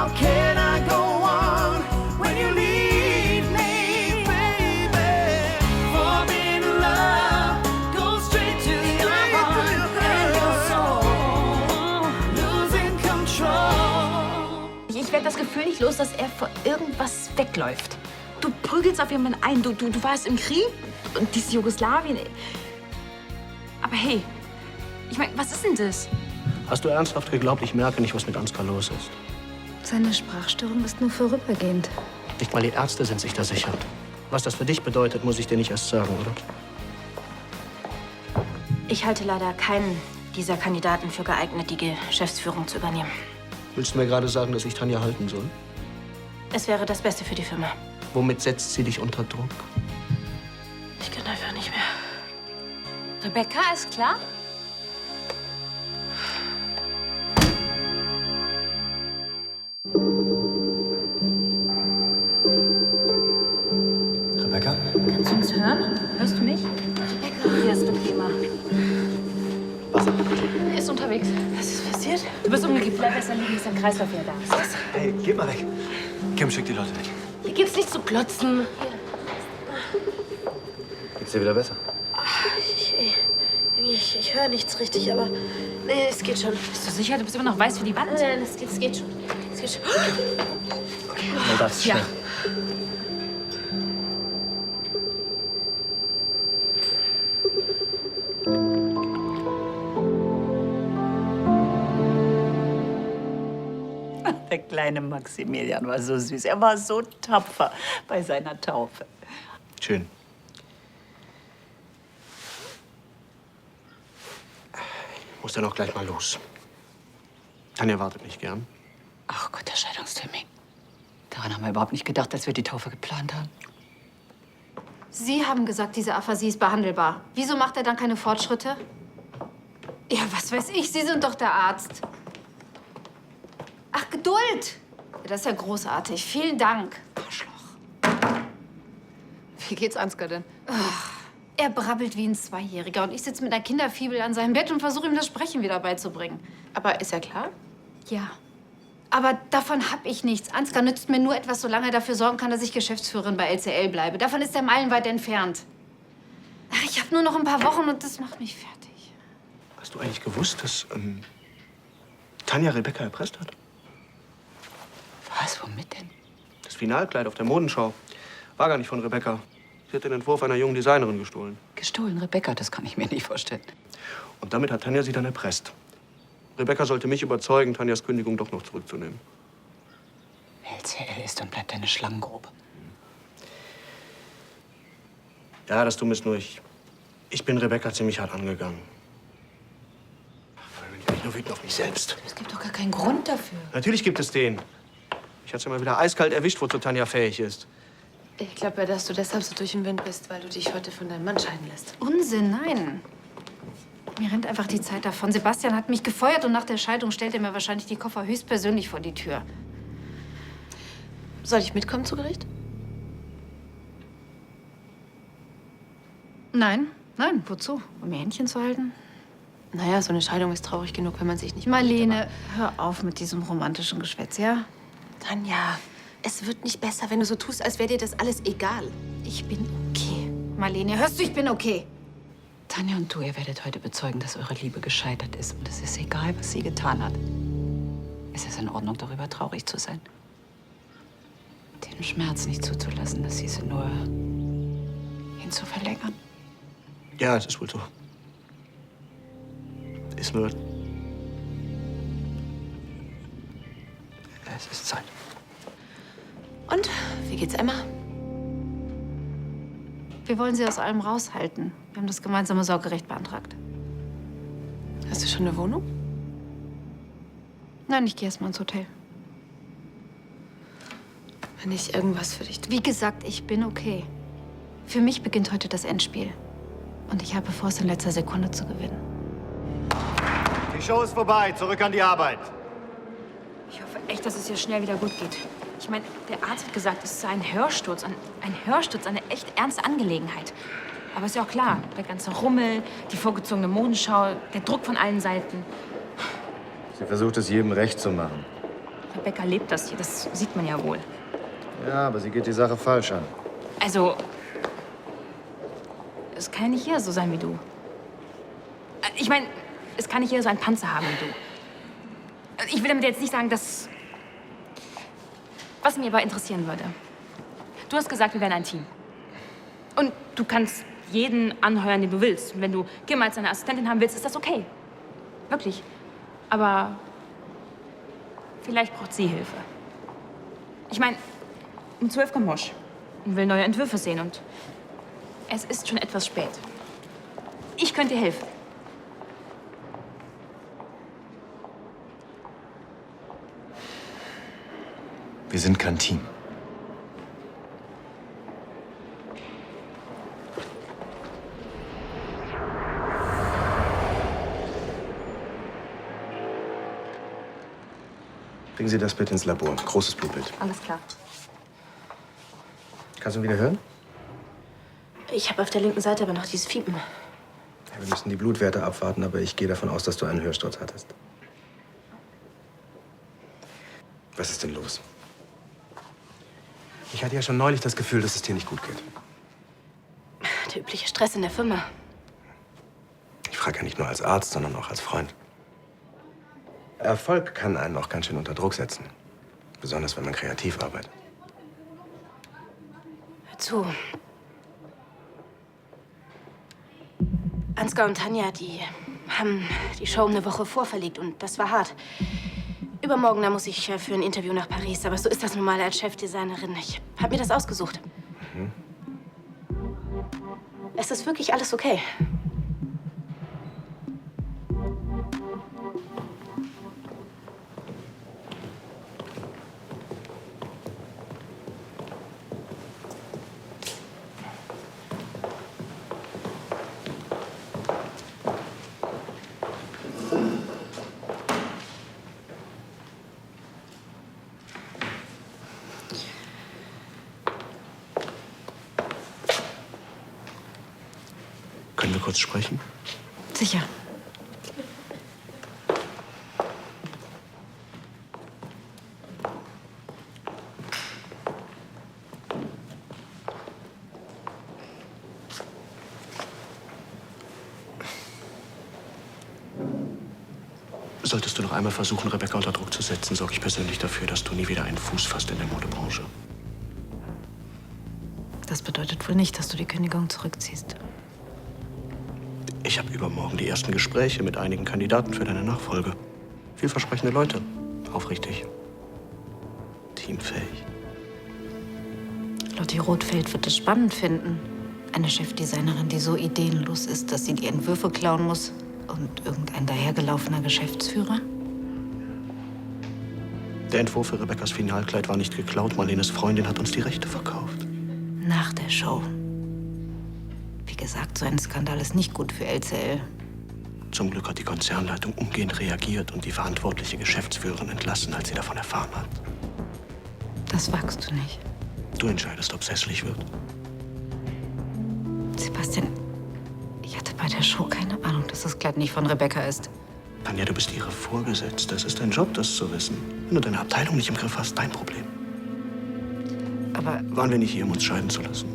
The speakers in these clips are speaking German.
How can I go on when you leave me, baby? Falling in love goes straight to your heart and your soul, losing control. Ich werde das Gefühl nicht los, dass er vor irgendwas wegläuft. Du prügelst auf jemanden ein. Du warst im Krieg und dies Jugoslawien. Aber hey, ich meine, was ist denn das? Hast du ernsthaft geglaubt, ich merke nicht, was mit Ansgar los ist? Seine Sprachstörung ist nur vorübergehend. Nicht mal die Ärzte sind sich da sicher. Was das für dich bedeutet, muss ich dir nicht erst sagen, oder? Ich halte leider keinen dieser Kandidaten für geeignet, die Geschäftsführung zu übernehmen. Willst du mir gerade sagen, dass ich Tanja halten soll? Es wäre das Beste für die Firma. Womit setzt sie dich unter Druck? Ich kann einfach nicht mehr. Rebecca, ist klar? Rebecca? Kannst du uns hören? Hörst du mich? Rebecca, hier ist bequemer. Was? Er ist unterwegs. Was ist passiert? Du bist umgekippt. Bleib besser liegen, ist ein Kreislauf wieder da. Was? Hey, geh mal weg. Kim, schick die Leute weg. Hier gibt's nichts zu klotzen. Geht's dir wieder besser? Ich höre nichts richtig, aber nee, es geht schon. Bist du sicher? Du bist immer noch weiß wie die Wand? Nein, es geht schon. Es geht schon. Na, das ist schnell. Ja. Der kleine Maximilian war so süß. Er war so tapfer bei seiner Taufe. Schön. Ich muss dann auch gleich mal los. Tanja wartet mich gern. Ach Gott, der Scheidungstermin. Daran haben wir überhaupt nicht gedacht, als wir die Taufe geplant haben. Sie haben gesagt, diese Aphasie ist behandelbar. Wieso macht er dann keine Fortschritte? Ja, was weiß ich, Sie sind doch der Arzt. Ach, Geduld! Ja, das ist ja großartig. Vielen Dank. Arschloch. Wie geht's Ansgar denn? Er brabbelt wie ein Zweijähriger und ich sitze mit einer Kinderfibel an seinem Bett und versuche ihm das Sprechen wieder beizubringen. Aber ist er klar? Ja. Aber davon habe ich nichts. Ansgar nützt mir nur etwas, solange er dafür sorgen kann, dass ich Geschäftsführerin bei LCL bleibe. Davon ist er meilenweit entfernt. Ach, ich habe nur noch ein paar Wochen und das macht mich fertig. Hast du eigentlich gewusst, dass Tanja Rebecca erpresst hat? Was? Womit denn? Das Finalkleid auf der Modenschau war gar nicht von Rebecca. Sie hat den Entwurf einer jungen Designerin gestohlen. Gestohlen, Rebecca, das kann ich mir nicht vorstellen. Und damit hat Tanja sie dann erpresst. Rebecca sollte mich überzeugen, Tanjas Kündigung doch noch zurückzunehmen. LCL ist und bleibt eine Schlangengrube. Ja, das Dumme ist nur, ich bin Rebecca ziemlich hart angegangen. Ich bin nur wütend auf mich selbst. Es gibt doch gar keinen Grund dafür. Natürlich gibt es den. Ich hatte mal wieder eiskalt erwischt, wozu Tanja fähig ist. Ich glaube ja, dass du deshalb so durch den Wind bist, weil du dich heute von deinem Mann scheiden lässt. Unsinn, nein. Mir rennt einfach die Zeit davon. Sebastian hat mich gefeuert und nach der Scheidung stellt er mir wahrscheinlich die Koffer höchstpersönlich vor die Tür. Soll ich mitkommen zu Gericht? Nein, wozu? Um mir Händchen zu halten? Naja, so eine Scheidung ist traurig genug, wenn man sich nicht möchte, Marlene, hör auf mit diesem romantischen Geschwätz, ja? aber Tanja, es wird nicht besser, wenn du so tust, als wäre dir das alles egal. Ich bin okay. Marlene, hörst du, ich bin okay. Tanja und du, ihr werdet heute bezeugen, dass eure Liebe gescheitert ist. Und es ist egal, was sie getan hat. Es ist in Ordnung, darüber traurig zu sein. Den Schmerz nicht zuzulassen, das hieße nur, ihn zu verlängern. Ja, es ist wohl so. Ist nur... Es ist Zeit. Und, wie geht's Emma? Wir wollen sie aus allem raushalten. Wir haben das gemeinsame Sorgerecht beantragt. Hast du schon eine Wohnung? Nein, ich gehe erst mal ins Hotel. Wenn ich irgendwas für dich tue. Wie gesagt, ich bin okay. Für mich beginnt heute das Endspiel. Und ich habe vor, es in letzter Sekunde zu gewinnen. Die Show ist vorbei. Zurück an die Arbeit. Ich hoffe echt, dass es ihr schnell wieder gut geht. Ich meine, der Arzt hat gesagt, es sei ein Hörsturz. Ein Hörsturz, eine echt ernste Angelegenheit. Aber ist ja auch klar, der ganze Rummel, die vorgezogene Modenschau, der Druck von allen Seiten. Sie versucht es jedem recht zu machen. Rebecca lebt das hier, das sieht man ja wohl. Ja, aber sie geht die Sache falsch an. Also, es kann ja nicht jeder so sein wie du. Ich meine, es kann nicht jeder so einen Panzer haben wie du. Ich will damit jetzt nicht sagen, dass... Was mich aber interessieren würde. Du hast gesagt, wir wären ein Team. Und du kannst jeden anheuern, den du willst. Und wenn du Kim als deine Assistentin haben willst, ist das okay. Wirklich. Aber vielleicht braucht sie Hilfe. Ich meine, um 12 kommt Mosch und will neue Entwürfe sehen. Und es ist schon etwas spät. Ich könnte dir helfen. Wir sind kein Team. Bringen Sie das bitte ins Labor. Großes Blutbild. Alles klar. Kannst du wieder hören? Ich habe auf der linken Seite aber noch dieses Fiepen. Ja, wir müssen die Blutwerte abwarten, aber ich gehe davon aus, dass du einen Hörsturz hattest. Was ist denn los? Ich hatte ja schon neulich das Gefühl, dass es dir nicht gut geht. Der übliche Stress in der Firma. Ich frage ja nicht nur als Arzt, sondern auch als Freund. Erfolg kann einen auch ganz schön unter Druck setzen. Besonders, wenn man kreativ arbeitet. Hör zu. Ansgar und Tanja, die haben die Show um eine Woche vorverlegt und das war hart. Übermorgen, da muss ich für ein Interview nach Paris. Aber so ist das nun mal als Chefdesignerin. Ich habe mir das ausgesucht. Es ist wirklich alles okay. Können wir kurz sprechen? Sicher. Solltest du noch einmal versuchen, Rebecca unter Druck zu setzen, sorge ich persönlich dafür, dass du nie wieder einen Fuß fasst in der Modebranche. Das bedeutet wohl nicht, dass du die Kündigung zurückziehst. Ich habe übermorgen die ersten Gespräche mit einigen Kandidaten für deine Nachfolge. Vielversprechende Leute. Aufrichtig. Teamfähig. Lotti Rothfeld wird es spannend finden. Eine Chefdesignerin, die so ideenlos ist, dass sie die Entwürfe klauen muss. Und irgendein dahergelaufener Geschäftsführer? Der Entwurf für Rebeccas Finalkleid war nicht geklaut. Marlenes Freundin hat uns die Rechte verkauft. Nach der Show. Wie gesagt, so ein Skandal ist nicht gut für LCL. Zum Glück hat die Konzernleitung umgehend reagiert und die verantwortliche Geschäftsführerin entlassen, als sie davon erfahren hat. Das wagst du nicht. Du entscheidest, ob es hässlich wird. Sebastian, ich hatte bei der Show keine Ahnung, dass das Kleid nicht von Rebecca ist. Tanja, du bist ihre Vorgesetzte. Es ist dein Job, das zu wissen. Wenn du deine Abteilung nicht im Griff hast, dein Problem. Aber Waren wir nicht hier, um uns scheiden zu lassen?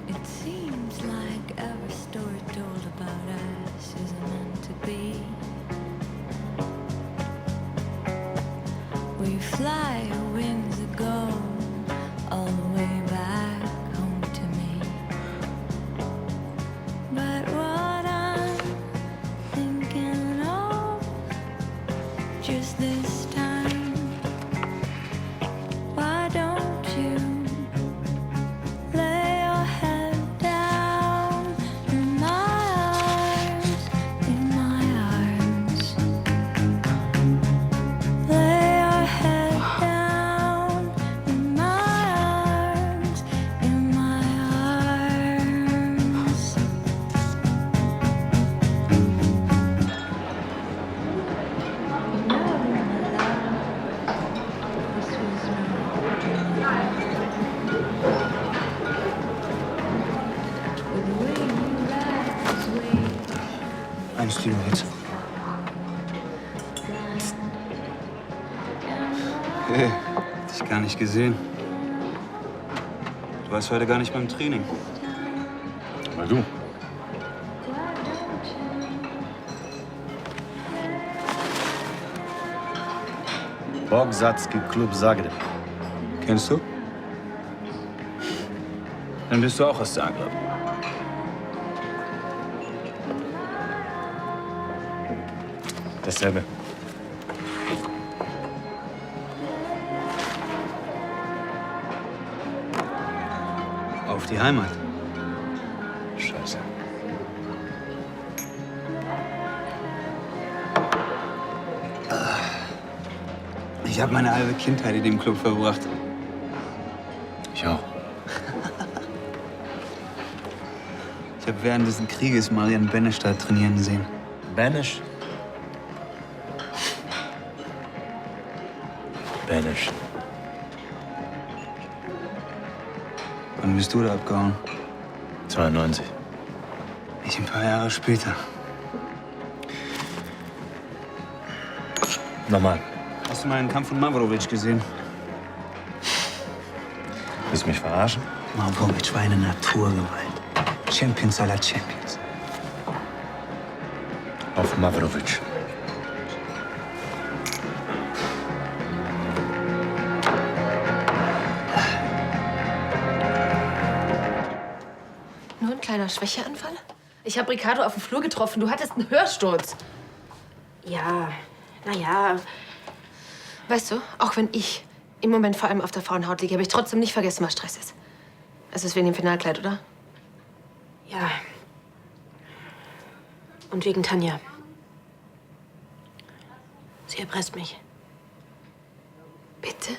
It seems like every story told about us Mensch, Slivovitz. Hey, dich gar nicht gesehen. Du warst heute gar nicht beim Training. Aber du. Bogzatski Klub Zagreb. Kennst du? Dann bist du auch aus Zagreb. Dasselbe. Auf die Heimat. Scheiße. Ich habe meine halbe Kindheit in dem Club verbracht. Ich auch. Ich habe während des Krieges Marian Benesch da trainieren sehen. Banish? Banish. Wann bist du da abgehauen? 92. Ich ein paar Jahre später. Nochmal. Hast du mal einen Kampf von Mavrovic gesehen? Willst du mich verarschen? Mavrovic war eine Naturgewalt. Champions aller Champions. Auf Mavrovic. Nur ein kleiner Schwächeanfall? Ich habe Ricardo auf dem Flur getroffen. Du hattest einen Hörsturz. Ja, naja. Weißt du, auch wenn ich im Moment vor allem auf der Frauenhaut liege, habe ich trotzdem nicht vergessen, was Stress ist. Es ist wegen dem Finalkleid, oder? Ja. Und wegen Tanja. Sie erpresst mich. Bitte?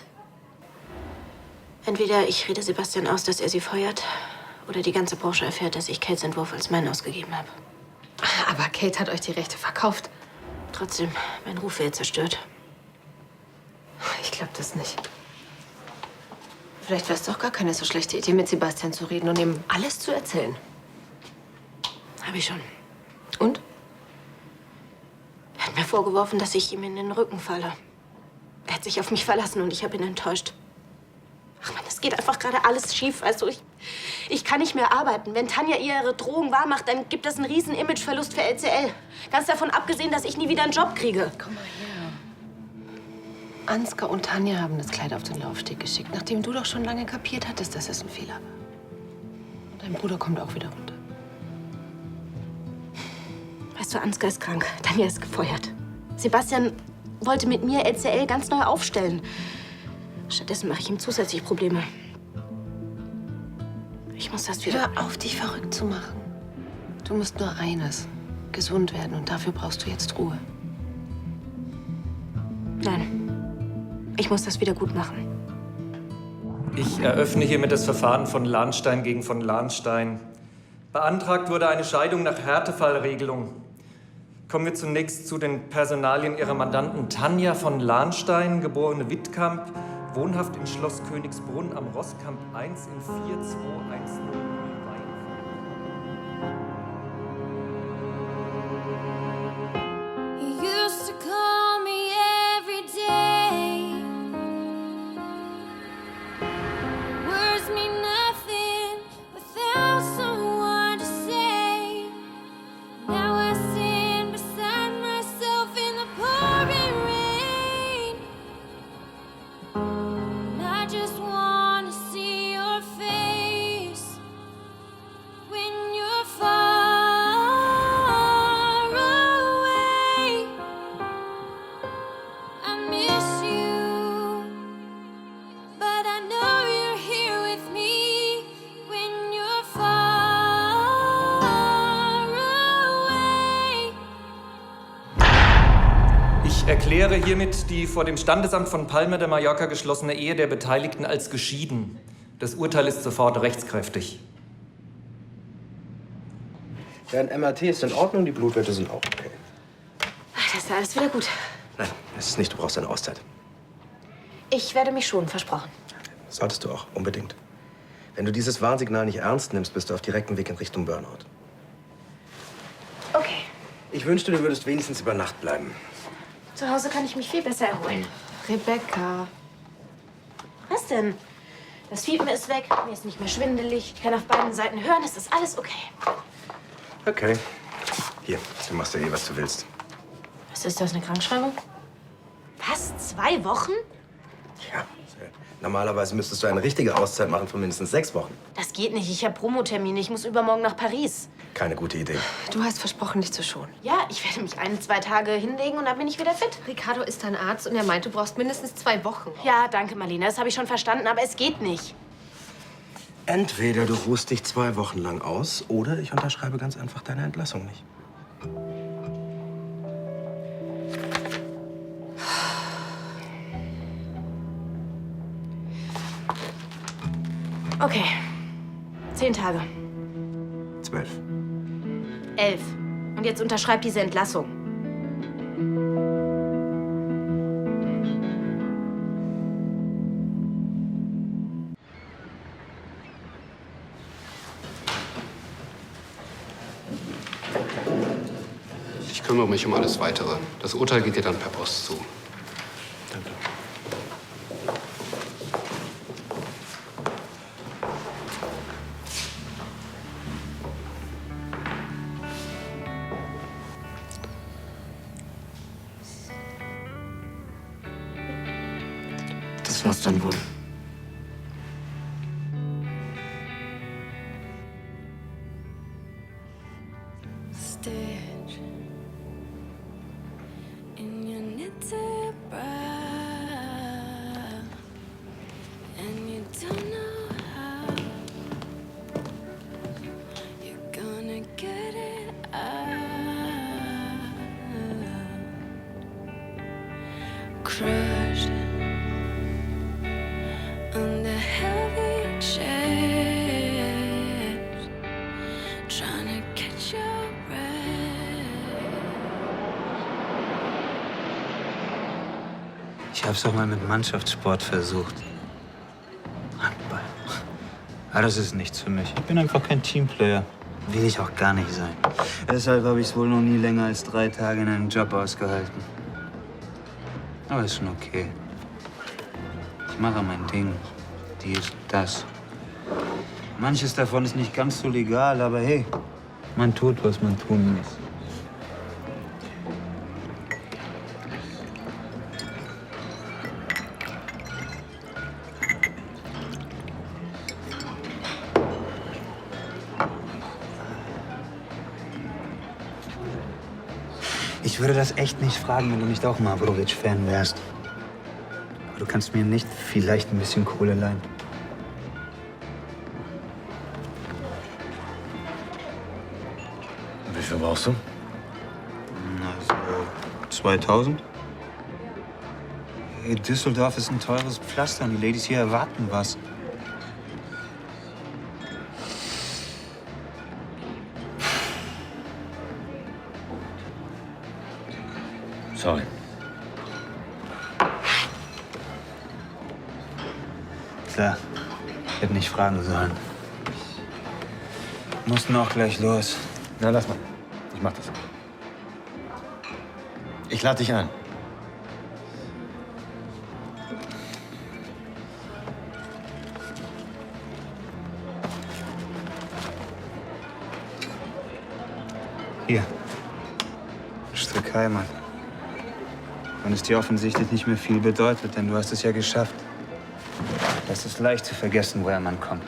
Entweder ich rede Sebastian aus, dass er sie feuert, oder die ganze Branche erfährt, dass ich Kates Entwurf als meinen ausgegeben habe. Aber Kate hat euch die Rechte verkauft. Trotzdem, mein Ruf wird zerstört. Ich glaube das nicht. Vielleicht wäre es doch gar keine so schlechte Idee, mit Sebastian zu reden und ihm alles zu erzählen. Habe ich schon. Und? Er hat mir vorgeworfen, dass ich ihm in den Rücken falle. Er hat sich auf mich verlassen und ich habe ihn enttäuscht. Ach Mann, es geht einfach gerade alles schief. Also ich kann nicht mehr arbeiten. Wenn Tanja ihre Drohung wahrmacht, dann gibt das einen riesen Imageverlust für LCL. Ganz davon abgesehen, dass ich nie wieder einen Job kriege. Komm mal her. Ansgar und Tanja haben das Kleid auf den Laufsteg geschickt, nachdem du doch schon lange kapiert hattest, dass es ein Fehler war. Und dein Bruder kommt auch wieder runter. Weißt du, Ansgar ist krank. Tanja ist gefeuert. Sebastian wollte mit mir LCL ganz neu aufstellen. Stattdessen mache ich ihm zusätzlich Probleme. Ich muss das wieder... Hör auf, dich verrückt zu machen. Du musst nur eines: gesund werden. Und dafür brauchst du jetzt Ruhe. Nein. Ich muss das wieder gut machen. Ich eröffne hiermit das Verfahren von Lahnstein gegen von Lahnstein. Beantragt wurde eine Scheidung nach Härtefallregelung. Kommen wir zunächst zu den Personalien ihrer Mandanten Tanja von Lahnstein, geborene Wittkamp, wohnhaft in Schloss Königsbrunn am Rosskamp 1 in 4210 You used to call me every day. Words mean nothing without someone to say. Now I stand beside myself in the pouring rain. And I just wanna see your face when you're far away. I miss you, but I know you're here with me when you're far away. Ich erkläre hiermit die vor dem Standesamt von Palma de Mallorca geschlossene Ehe der Beteiligten als geschieden. Das Urteil ist sofort rechtskräftig. Dein MRT ist in Ordnung, die Blutwerte sind auch okay. Ach, das ist alles wieder gut. Nein, es ist nicht. Du brauchst eine Auszeit. Ich werde mich schonen, versprochen. Solltest du auch, unbedingt. Wenn du dieses Warnsignal nicht ernst nimmst, bist du auf direktem Weg in Richtung Burnout. Okay. Ich wünschte, du würdest wenigstens über Nacht bleiben. Zu Hause kann ich mich viel besser erholen. Rebecca. Was denn? Das Fiepen ist weg, mir ist nicht mehr schwindelig, ich kann auf beiden Seiten hören, es ist alles okay. Okay. Hier, du machst ja eh, was du willst. Was ist das, eine Krankschreibung? Was, 2 Wochen? Ja, normalerweise müsstest du eine richtige Auszeit machen von mindestens 6 Wochen. Das geht nicht, ich habe Promotermine, ich muss übermorgen nach Paris. Keine gute Idee. Du hast versprochen, dich zu schonen. Ja, ich werde mich 1-2 Tage hinlegen und dann bin ich wieder fit. Ricardo ist dein Arzt und er meint, du brauchst mindestens 2 Wochen. Ja, danke, Marlene, das habe ich schon verstanden, aber es geht nicht. Entweder du ruhst dich 2 Wochen lang aus oder ich unterschreibe ganz einfach deine Entlassung nicht. Okay, 10 Tage. 12. 11. Und jetzt unterschreib diese Entlassung. Ich kümmere mich um alles Weitere. Das Urteil geht dir dann per Post zu. Danke. Das war's dann wohl. Stitch in your knitted brow, and you don't know how you're gonna get it out. Crushed under heavy shades, trying to catch your Ich hab's doch mal mit Mannschaftssport versucht. Handball. Aber das ist nichts für mich. Ich bin einfach kein Teamplayer. Will ich auch gar nicht sein. Deshalb habe ich es wohl noch nie länger als 3 Tage in einem Job ausgehalten. Aber ist schon okay. Ich mache mein Ding. Dies, das. Manches davon ist nicht ganz so legal, aber hey, man tut, was man tun muss. Ich würde das echt nicht fragen, wenn du nicht auch Mavrovic-Fan wärst. Aber du kannst mir nicht vielleicht ein bisschen Kohle leihen. Wie viel brauchst du? Na, so 2000. Hey, Düsseldorf ist ein teures Pflaster und die Ladies hier erwarten was. Sorry. Klar, ich hätte nicht fragen sollen. Mussten auch gleich los. Na, lass mal. Ich mach das. Ich lade dich ein. Hier. Stück Heimat. Und es dir offensichtlich nicht mehr viel bedeutet, denn du hast es ja geschafft. Es ist leicht zu vergessen, woher man kommt.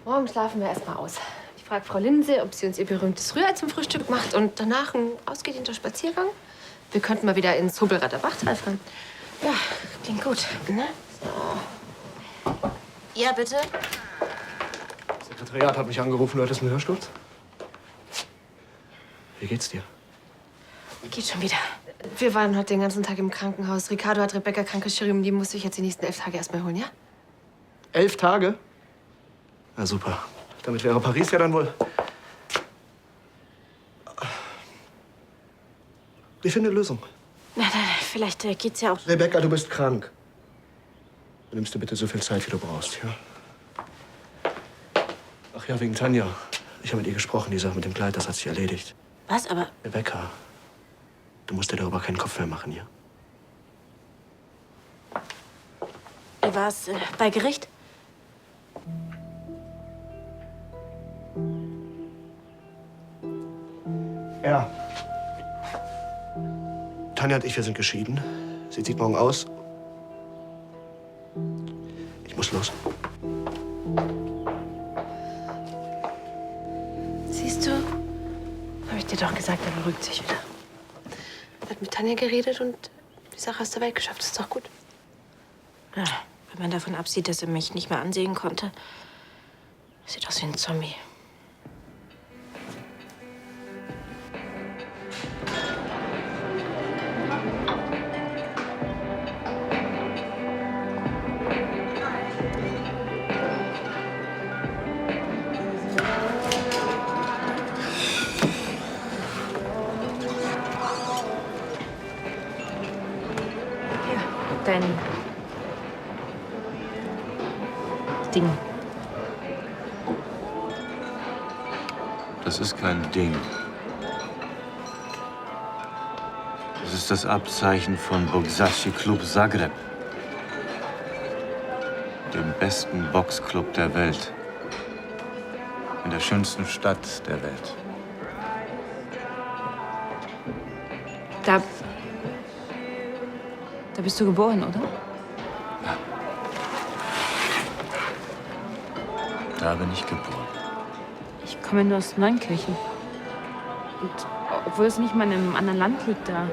Morgen schlafen wir erst mal aus. Ich frage Frau Linse, ob sie uns ihr berühmtes Rührei zum Frühstück macht und danach einen ausgedehnter Spaziergang. Wir könnten mal wieder ins Hubelrader Bachtal fahren. Ja, klingt gut. Ne? Ja, bitte? Das Sekretariat hat mich angerufen, du hattest einen Hörsturz. Wie geht's dir? Geht schon wieder. Wir waren heute den ganzen Tag im Krankenhaus. Ricardo hat Rebecca krankgeschrieben. Die muss ich jetzt die nächsten 11 Tage erst mal holen, ja? 11 Tage? Na super. Damit wäre Paris ja dann wohl... Wir finden eine Lösung. Nein, vielleicht geht's ja auch. Rebecca, du bist krank. Du nimmst dir bitte so viel Zeit, wie du brauchst, ja? Ach ja, wegen Tanja. Ich habe mit ihr gesprochen, die Sache mit dem Kleid, das hat sich erledigt. Was, aber... Rebecca, du musst dir darüber keinen Kopf mehr machen, ja? Wie war's bei Gericht? Ja. Tanja und ich, wir sind geschieden. Sie zieht morgen aus. Ich muss los. Siehst du? Habe ich dir doch gesagt, er beruhigt sich wieder. Er hat mit Tanja geredet und die Sache aus der Welt geschafft. Das ist doch gut. Ja, wenn man davon absieht, dass er mich nicht mehr ansehen konnte. Sieht aus wie ein Zombie. Dein Ding. Das ist kein Ding. Das ist das Abzeichen von Boksaci Klub Zagreb. Dem besten Boxclub der Welt. In der schönsten Stadt der Welt. Da bist du geboren, oder? Da bin ich geboren. Ich komme nur aus Neunkirchen. Und obwohl es nicht mal in einem anderen Land liegt, da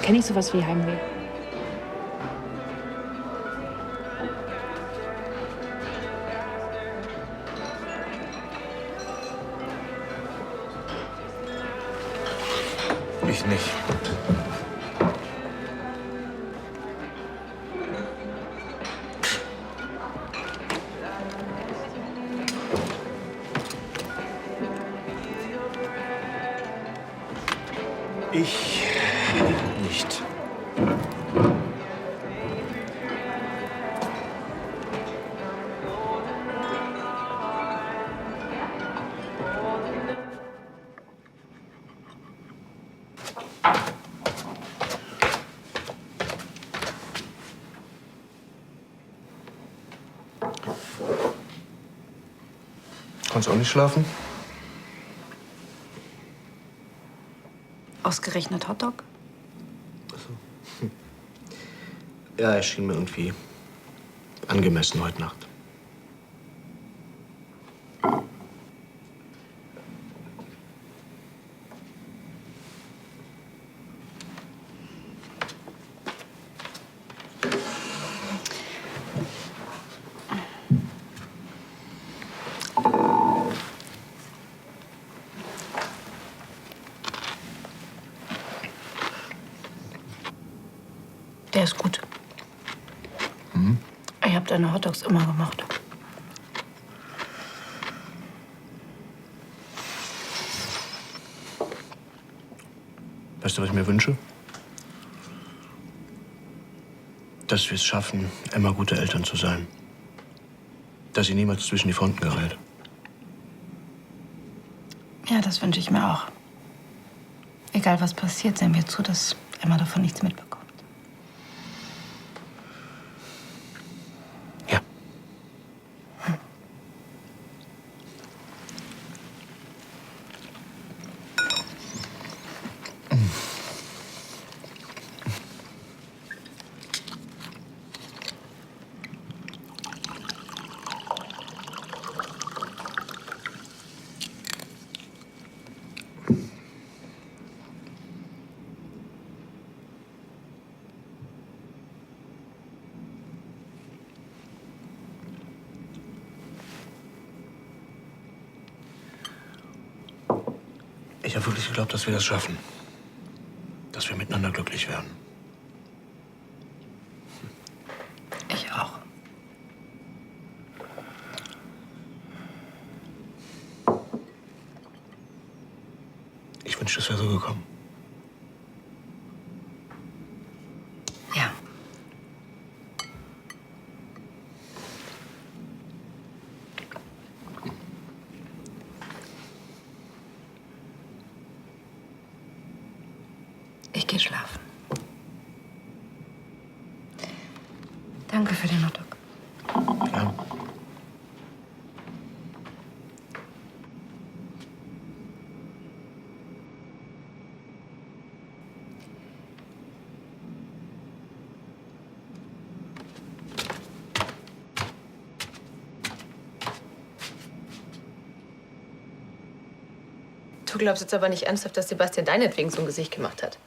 kenne ich sowas wie Heimweh. Ich nicht. Ich nicht. Konntest auch nicht schlafen? Ausgerechnet Hotdog? Ja, er schien mir irgendwie angemessen heute Nacht. Der ist gut. Ich habe deine Hotdogs immer gemacht. Weißt du, was ich mir wünsche? Dass wir es schaffen, immer gute Eltern zu sein. Dass sie niemals zwischen die Fronten gerät. Ja, das wünsche ich mir auch. Egal, was passiert, sehen wir zu, dass Emma davon nichts mitbekommt. Ich habe wirklich geglaubt, dass wir das schaffen. Dass wir miteinander glücklich werden. Ich gehe schlafen. Danke für den Hotdog. Ja. Du glaubst jetzt aber nicht ernsthaft, dass Sebastian deinetwegen so ein Gesicht gemacht hat.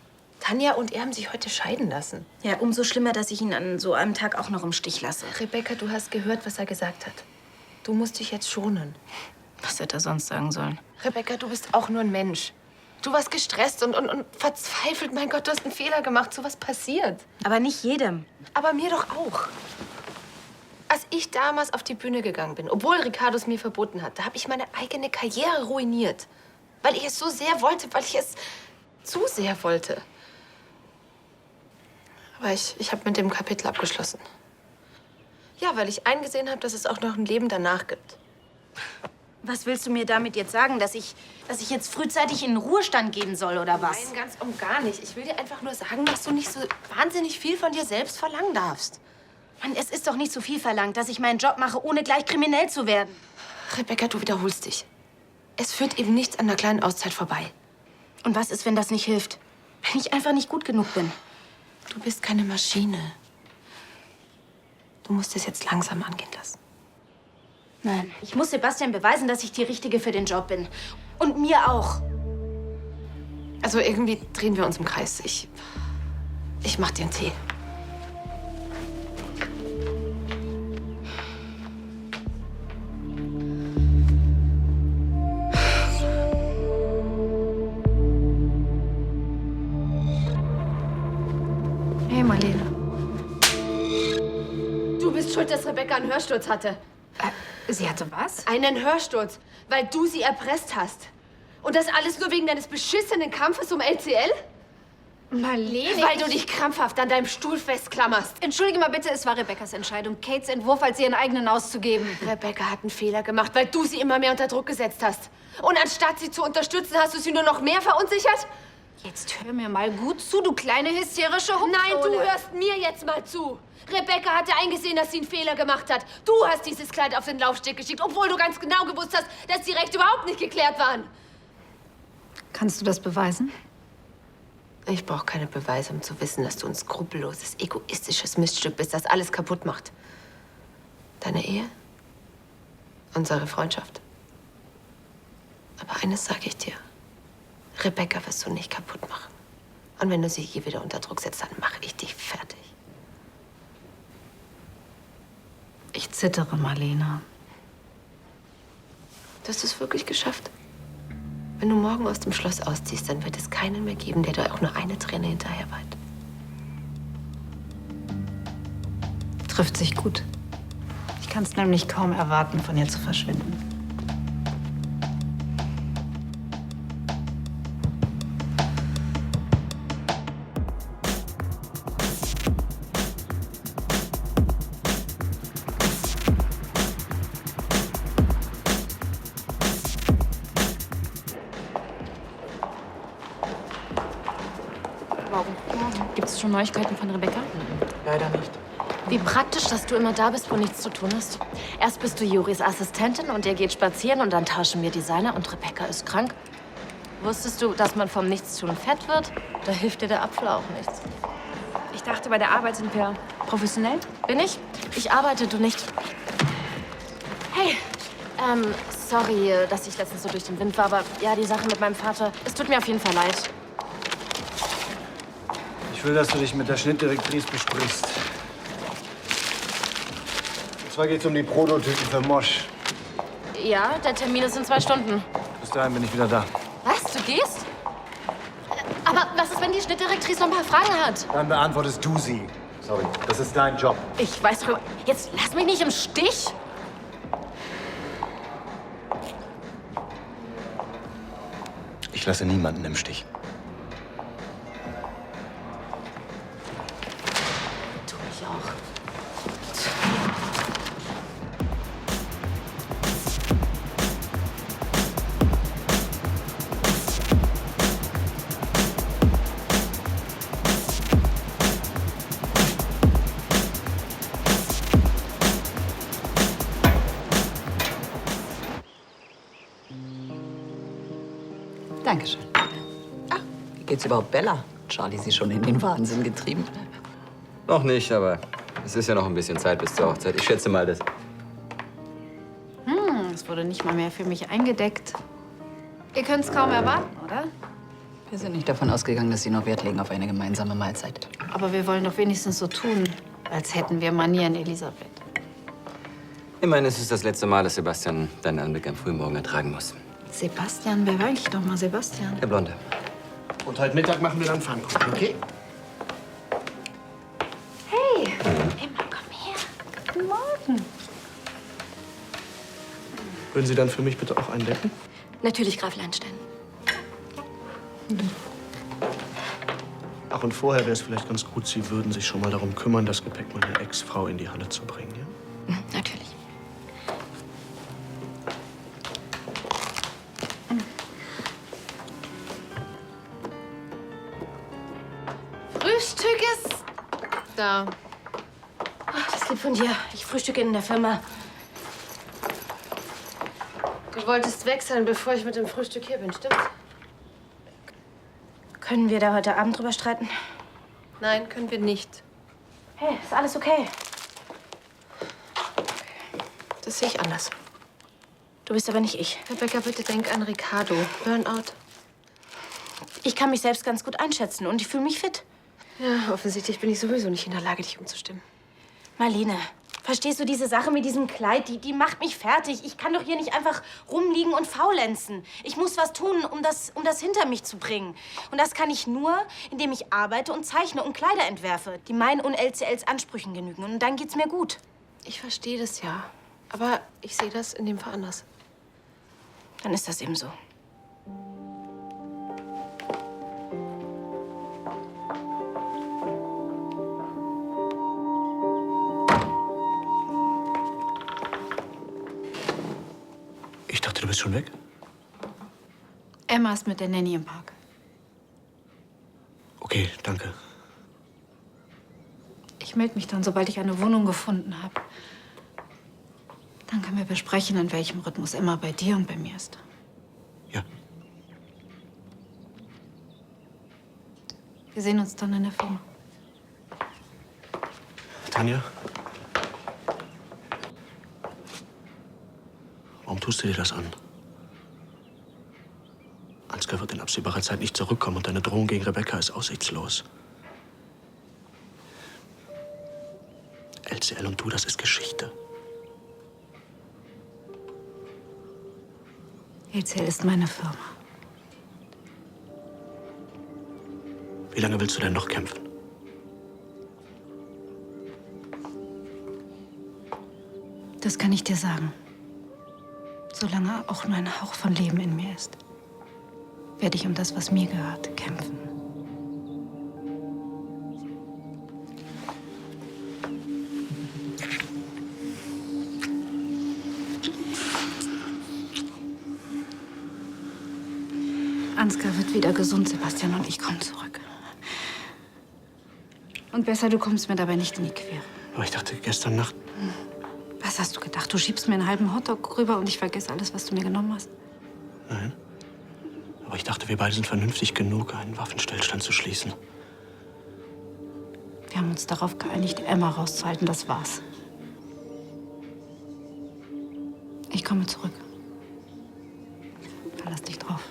Tanja und er haben sich heute scheiden lassen. Ja, umso schlimmer, dass ich ihn an so einem Tag auch noch im Stich lasse. Rebecca, du hast gehört, was er gesagt hat. Du musst dich jetzt schonen. Was hätte er sonst sagen sollen? Rebecca, du bist auch nur ein Mensch. Du warst gestresst und verzweifelt. Mein Gott, du hast einen Fehler gemacht. So was passiert. Aber nicht jedem. Aber mir doch auch. Als ich damals auf die Bühne gegangen bin, obwohl Ricardo es mir verboten hat, da habe ich meine eigene Karriere ruiniert. Weil ich es so sehr wollte, weil ich es zu sehr wollte. Aber ich habe mit dem Kapitel abgeschlossen. Ja, weil ich eingesehen habe, dass es auch noch ein Leben danach gibt. Was willst du mir damit jetzt sagen, dass ich jetzt frühzeitig in den Ruhestand gehen soll, oder was? Nein, ganz und gar nicht. Ich will dir einfach nur sagen, dass du nicht so wahnsinnig viel von dir selbst verlangen darfst. Mann, es ist doch nicht so viel verlangt, dass ich meinen Job mache, ohne gleich kriminell zu werden. Rebecca, du wiederholst dich. Es führt eben nichts an einer kleinen Auszeit vorbei. Und was ist, wenn das nicht hilft? Wenn ich einfach nicht gut genug bin? Du bist keine Maschine. Du musst es jetzt langsam angehen lassen. Nein, ich muss Sebastian beweisen, dass ich die Richtige für den Job bin. Und mir auch. Also irgendwie drehen wir uns im Kreis. Ich mach dir einen Tee. Hey, Marlene. Du bist schuld, dass Rebecca einen Hörsturz hatte. Sie hatte was? Einen Hörsturz, weil du sie erpresst hast. Und das alles nur wegen deines beschissenen Kampfes um LCL? Marlene, Weil du dich krampfhaft an deinem Stuhl festklammerst. Entschuldige mal bitte, es war Rebeccas Entscheidung, Kates Entwurf als ihren eigenen auszugeben. Rebecca hat einen Fehler gemacht, weil du sie immer mehr unter Druck gesetzt hast. Und anstatt sie zu unterstützen, hast du sie nur noch mehr verunsichert? Jetzt hör mir mal gut zu, du kleine hysterische Humpole. Nein, du hörst mir jetzt mal zu. Rebecca hatte eingesehen, dass sie einen Fehler gemacht hat. Du hast dieses Kleid auf den Laufsteg geschickt, obwohl du ganz genau gewusst hast, dass die Rechte überhaupt nicht geklärt waren. Kannst du das beweisen? Ich brauche keine Beweise, um zu wissen, dass du ein skrupelloses, egoistisches Miststück bist, das alles kaputt macht. Deine Ehe? Unsere Freundschaft? Aber eines sage ich dir. Rebecca wirst du nicht kaputt machen. Und wenn du sie hier wieder unter Druck setzt, dann mache ich dich fertig. Ich zittere, Marlene. Du hast es wirklich geschafft. Wenn du morgen aus dem Schloss ausziehst, dann wird es keinen mehr geben, der dir auch nur eine Träne hinterher weint. Trifft sich gut. Ich kann es nämlich kaum erwarten, von ihr zu verschwinden. Gibt es schon Neuigkeiten von Rebecca? Leider nicht. Wie praktisch, dass du immer da bist, wo nichts zu tun ist. Erst bist du Juris Assistentin und ihr geht spazieren und dann tauschen wir Designer und Rebecca ist krank. Wusstest du, dass man vom Nichtstun fett wird? Da hilft dir der Apfel auch nichts. Ich dachte, bei der Arbeit sind wir professionell. Bin ich? Ich arbeite, du nicht. Hey, sorry, dass ich letztens so durch den Wind war, aber ja, die Sache mit meinem Vater, es tut mir auf jeden Fall leid. Ich will, dass du dich mit der Schnittdirektrice besprichst. Und zwar geht's um die Prototypen für Mosch. Ja, der Termin ist in 2 Stunden. Bis dahin bin ich wieder da. Was, du gehst? Aber was ist, wenn die Schnittdirektrice noch ein paar Fragen hat? Dann beantwortest du sie. Sorry, das ist dein Job. Ich weiß doch, jetzt lass mich nicht im Stich. Ich lasse niemanden im Stich. Tu mich auch. Dankeschön. Ah, wie geht's überhaupt Bella? Charlie sie schon in den Wahnsinn getrieben? Noch nicht, aber es ist ja noch ein bisschen Zeit bis zur Hochzeit. Ich schätze mal, das. Es wurde nicht mal mehr für mich eingedeckt. Ihr könnt es kaum erwarten, oder? Wir sind nicht davon ausgegangen, dass Sie noch Wert legen auf eine gemeinsame Mahlzeit. Aber wir wollen doch wenigstens so tun, als hätten wir Manieren, Elisabeth. Immerhin ist es das letzte Mal, dass Sebastian deinen Anblick am Frühmorgen ertragen muss. Sebastian, wer war eigentlich noch mal Sebastian? Der Blonde. Und heute Mittag machen wir dann Pfannkuchen, okay? Hey, Emma, komm her. Guten Morgen. Würden Sie dann für mich bitte auch eindecken? Natürlich, Graf Landstein. Ach, und vorher wäre es vielleicht ganz gut, Sie würden sich schon mal darum kümmern, das Gepäck meiner Ex-Frau in die Halle zu bringen, ja? Natürlich. Frühstück ist da. Ach, das lieb von dir. Ich frühstücke in der Firma. Du wolltest weg sein, bevor ich mit dem Frühstück hier bin, stimmt's? Können wir da heute Abend drüber streiten? Nein, können wir nicht. Hey, ist alles okay? Das sehe ich anders. Du bist aber nicht ich. Rebecca, bitte denk an Ricardo. Burnout. Ich kann mich selbst ganz gut einschätzen und ich fühle mich fit. Ja, offensichtlich bin ich sowieso nicht in der Lage, dich umzustimmen. Marlene, verstehst du diese Sache mit diesem Kleid? Die macht mich fertig. Ich kann doch hier nicht einfach rumliegen und faulenzen. Ich muss was tun, um das hinter mich zu bringen. Und das kann ich nur, indem ich arbeite und zeichne und Kleider entwerfe, die meinen und LCLs Ansprüchen genügen. Und dann geht's mir gut. Ich verstehe das ja. Aber ich sehe das in dem Fall anders. Dann ist das eben so. Ich dachte, du bist schon weg. Emma ist mit der Nanny im Park. Okay, danke. Ich melde mich dann, sobald ich eine Wohnung gefunden habe. Dann können wir besprechen, in welchem Rhythmus Emma bei dir und bei mir ist. Ja. Wir sehen uns dann in der Firma. Tanja? Warum tust du dir das an? Ansgar wird in absehbarer Zeit nicht zurückkommen und deine Drohung gegen Rebecca ist aussichtslos. LCL und du, das ist Geschichte. LCL ist meine Firma. Wie lange willst du denn noch kämpfen? Das kann ich dir sagen. Solange auch nur ein Hauch von Leben in mir ist, werde ich um das, was mir gehört, kämpfen. Ansgar wird wieder gesund, Sebastian, und ich komme zurück. Und besser, du kommst mir dabei nicht in die Quere. Aber ich dachte gestern Nacht... Was hast du gedacht? Du schiebst mir einen halben Hotdog rüber und ich vergesse alles, was du mir genommen hast? Nein. Aber ich dachte, wir beide sind vernünftig genug, einen Waffenstillstand zu schließen. Wir haben uns darauf geeinigt, Emma rauszuhalten. Das war's. Ich komme zurück. Verlass dich drauf.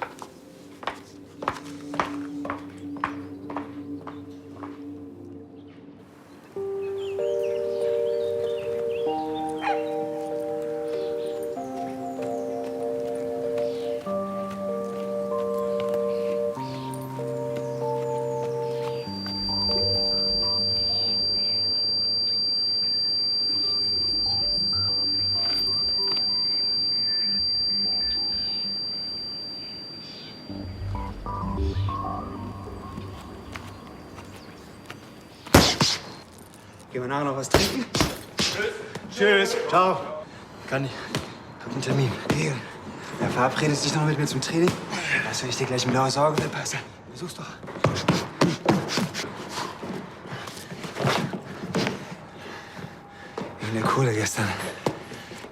Gehen wir nachher noch was trinken? Tschüss. Ciao. Kann ich. Hab einen Termin. Geh. Ja, verabredest dich noch mit mir zum Training? Was, wenn ich dir gleich ein blaues Auge verpasse? Versuch's doch. Wegen der Kohle gestern.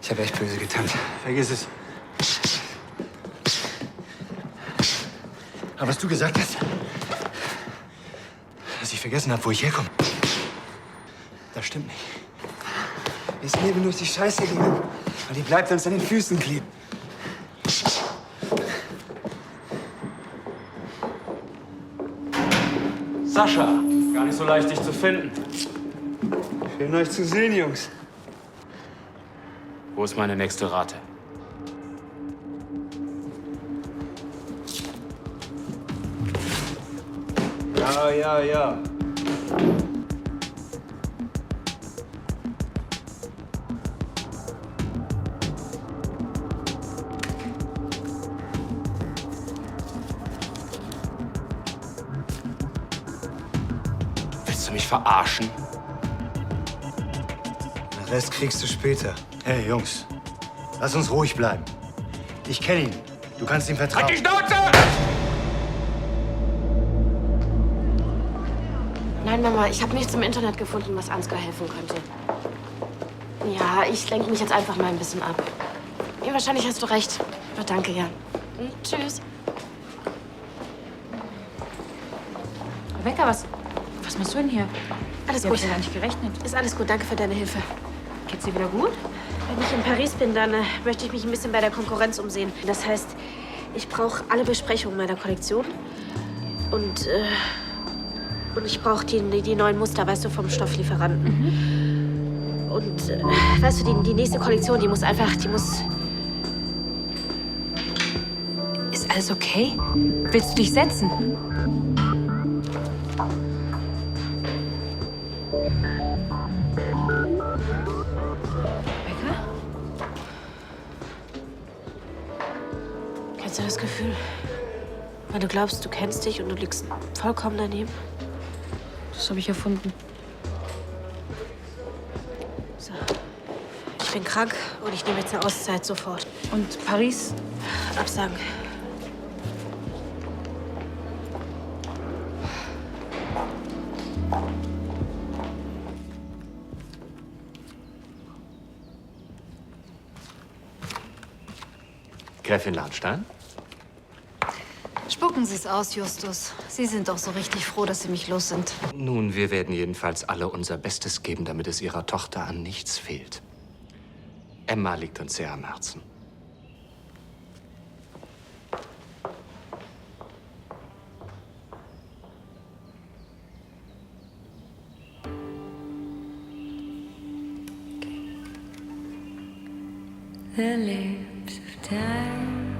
Ich habe echt böse getanzt. Vergiss es. Aber was du gesagt hast, dass ich vergessen habe, wo ich herkomme, das stimmt nicht. Ist mir nur durch die Scheiße gegangen. Und die bleibt uns an den Füßen kleben. Sascha, gar nicht so leicht, dich zu finden. Schön, euch zu sehen, Jungs. Wo ist meine nächste Rate? Ja. Willst du mich verarschen? Den Rest kriegst du später. Hey, Jungs, lass uns ruhig bleiben. Ich kenne ihn. Du kannst ihm vertrauen. Halt die Schnauze! Nein, Mama, ich habe nichts im Internet gefunden, was Ansgar helfen könnte. Ja, ich lenke mich jetzt einfach mal ein bisschen ab. Ja, wahrscheinlich hast du recht. Aber danke, Jan. Tschüss. Rebecca, was machst du denn hier? Alles Ich gut. hab ja gar nicht gerechnet. Ist alles gut, danke für deine Hilfe. Geht's dir wieder gut? Wenn ich in Paris bin, dann möchte ich mich ein bisschen bei der Konkurrenz umsehen. Das heißt, ich brauche alle Besprechungen meiner Kollektion. Und ich brauche die neuen Muster, weißt du, vom Stofflieferanten. Und weißt du, die nächste Kollektion, die muss. Ist alles okay? Willst du dich setzen? Rebecca? Kennst du das Gefühl? Wenn du glaubst, du kennst dich und du liegst vollkommen daneben? Das habe ich erfunden. So. Ich bin krank und ich nehme jetzt eine Auszeit sofort. Und Paris? Absagen. Gräfin Lahnstein? Spucken Sie es aus, Justus. Sie sind doch so richtig froh, dass Sie mich los sind. Nun, wir werden jedenfalls alle unser Bestes geben, damit es Ihrer Tochter an nichts fehlt. Emma liegt uns sehr am Herzen. The lips of time,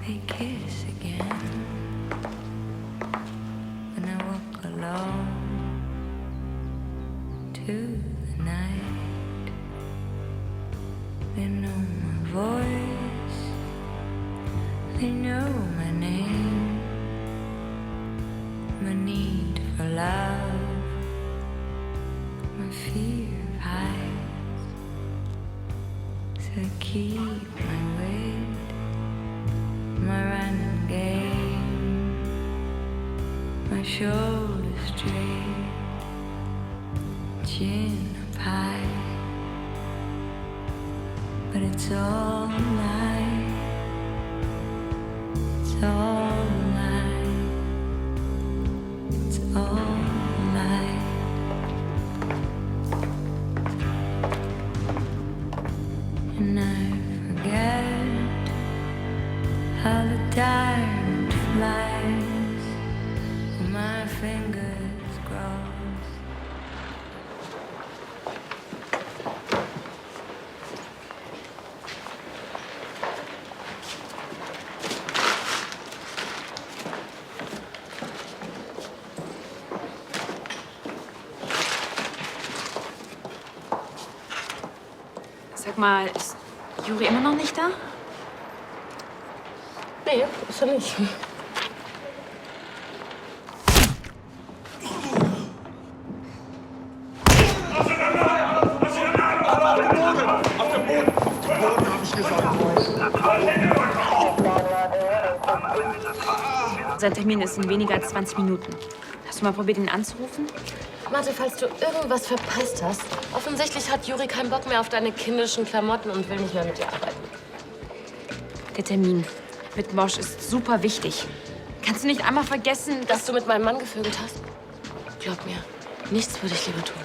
they kiss again. When I walk alone to the night, they know my voice, they know my name, my need for love, my fear of heights. To keep my weight, my running game, my shoulders straight, chin up high. But it's all a lie, it's all a lie, it's all a lie. And I forget how the time flies when my fingers cross. Sag mal, ist Juri immer noch nicht da? Nee, ist er nicht. Sein Termin ist in weniger als 20 Minuten. Hast du mal probiert, ihn anzurufen? Warte, falls du irgendwas verpasst hast. Offensichtlich hat Juri keinen Bock mehr auf deine kindischen Klamotten und will nicht mehr mit dir arbeiten. Der Termin. mit Mosch ist super wichtig. Kannst du nicht einmal vergessen, Dass du mit meinem Mann gevögelt hast? Glaub mir, nichts würde ich lieber tun.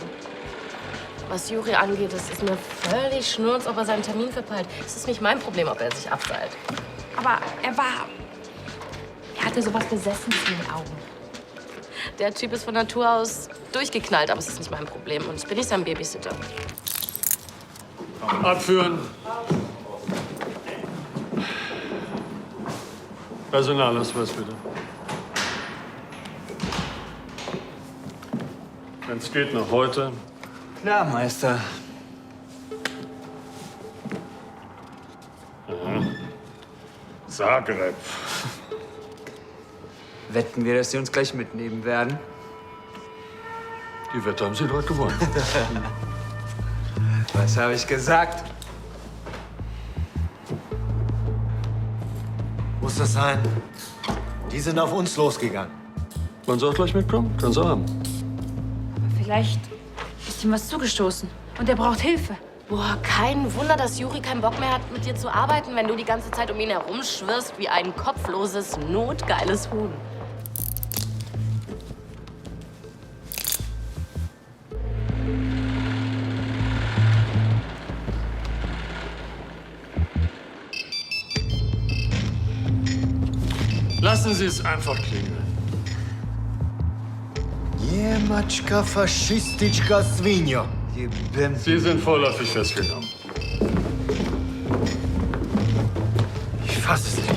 Was Juri angeht, es ist mir völlig schnurz, ob er seinen Termin verpeilt. Es ist nicht mein Problem, ob er sich abseilt. Aber er hatte sowas Besessenes in den Augen. Der Typ ist von Natur aus durchgeknallt, aber es ist nicht mein Problem. Und ich bin nicht sein Babysitter. Abführen. Personalausweis bitte. Wenn es geht, noch heute. Klar, Meister. Zagreb. Wetten wir, dass sie uns gleich mitnehmen werden? Die Wette haben Sie dort gewonnen. Was habe ich gesagt? Muss das sein? Die sind auf uns losgegangen. Man soll gleich mitkommen? Kann's haben. Vielleicht ist ihm was zugestoßen und er braucht Hilfe. Boah, kein Wunder, dass Juri keinen Bock mehr hat, mit dir zu arbeiten, wenn du die ganze Zeit um ihn herumschwirrst wie ein kopfloses, notgeiles Huhn. Lassen Sie es einfach klingeln. Jemačka faschistička svinja. Sie sind vorläufig festgenommen. Ich fasse es nicht.